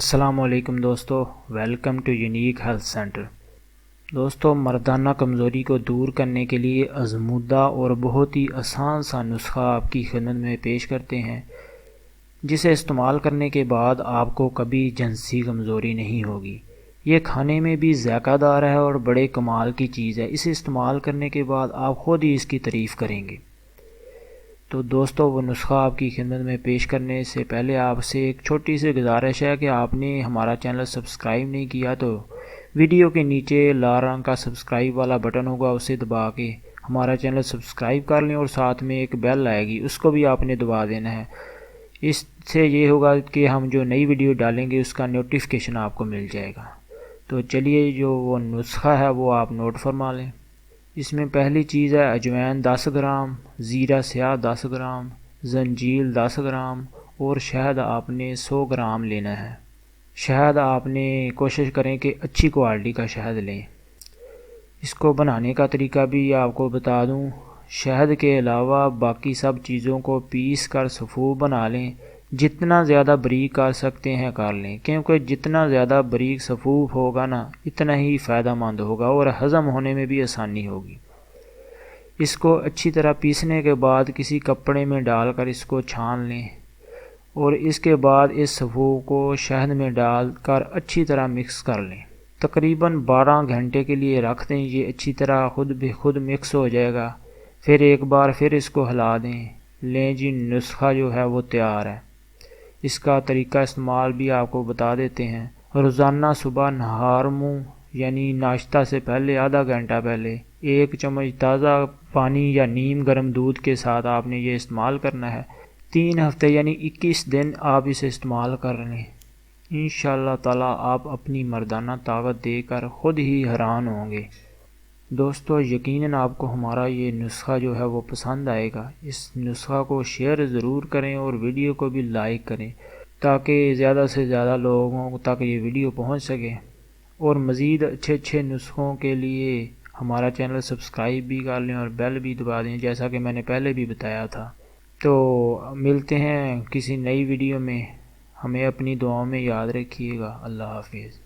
السلام علیکم دوستو، welcome to unique health centre. دوستو، مردانہ کمزوری کو دور کرنے کے لیے آزمودہ اور بہت ہی آسان سا نسخہ آپ کی خدمت میں پیش کرتے ہیں، جسے استعمال کرنے کے بعد آپ کو کبھی جنسی کمزوری نہیں ہوگی۔ یہ کھانے میں بھی ذائقہ دار ہے اور بڑے کمال کی چیز ہے۔ اسے استعمال کرنے کے بعد آپ خود ہی اس کی تعریف کریں گے۔ تو دوستو، وہ نسخہ آپ کی خدمت میں پیش کرنے سے پہلے آپ سے ایک چھوٹی سی گزارش ہے کہ آپ نے ہمارا چینل سبسکرائب نہیں کیا تو ویڈیو کے نیچے لال رنگ کا سبسکرائب والا بٹن ہوگا، اسے دبا کے ہمارا چینل سبسکرائب کر لیں، اور ساتھ میں ایک بیل آئے گی، اس کو بھی آپ نے دبا دینا ہے۔ اس سے یہ ہوگا کہ ہم جو نئی ویڈیو ڈالیں گے اس کا نوٹیفیکیشن آپ کو مل جائے گا۔ تو چلیے، جو وہ نسخہ ہے وہ آپ نوٹ فرما لیں۔ اس میں پہلی چیز ہے اجوین 10 گرام، زیرہ سیاہ 10 گرام، زنجیل 10 گرام اور شہد آپ نے 100 گرام لینا ہے۔ شہد آپ نے کوشش کریں کہ اچھی کوالٹی کا شہد لیں۔ اس کو بنانے کا طریقہ بھی آپ کو بتا دوں، شہد کے علاوہ باقی سب چیزوں کو پیس کر صفوف بنا لیں۔ جتنا زیادہ باریک کر سکتے ہیں کر لیں، کیونکہ جتنا زیادہ باریک صفوف ہوگا نا اتنا ہی فائدہ مند ہوگا اور ہضم ہونے میں بھی آسانی ہوگی۔ اس کو اچھی طرح پیسنے کے بعد کسی کپڑے میں ڈال کر اس کو چھان لیں، اور اس کے بعد اس صفوف کو شہد میں ڈال کر اچھی طرح مکس کر لیں۔ تقریباً 12 گھنٹے کے لیے رکھ دیں، یہ اچھی طرح خود بخود مکس ہو جائے گا۔ پھر ایک بار پھر اس کو ہلا دیں۔ لیں جی، نسخہ جو ہے وہ تیار ہے۔ اس کا طریقہ استعمال بھی آپ کو بتا دیتے ہیں۔ روزانہ صبح نہار منہ یعنی ناشتہ سے پہلے آدھا گھنٹہ پہلے 1 چمچ تازہ پانی یا نیم گرم دودھ کے ساتھ آپ نے یہ استعمال کرنا ہے۔ 3 ہفتے یعنی 21 دن آپ اسے استعمال کر لیں۔ انشاءاللہ تعالی آپ اپنی مردانہ طاقت دے کر خود ہی حیران ہوں گے۔ دوستو، یقیناً آپ کو ہمارا یہ نسخہ جو ہے وہ پسند آئے گا۔ اس نسخہ کو شیئر ضرور کریں اور ویڈیو کو بھی لائک کریں، تاکہ زیادہ سے زیادہ لوگوں تک یہ ویڈیو پہنچ سکے۔ اور مزید اچھے نسخوں کے لیے ہمارا چینل سبسکرائب بھی کر لیں اور بیل بھی دبا دیں، جیسا کہ میں نے پہلے بھی بتایا تھا۔ تو ملتے ہیں کسی نئی ویڈیو میں۔ ہمیں اپنی دعاؤں میں یاد رکھیے گا۔ اللہ حافظ۔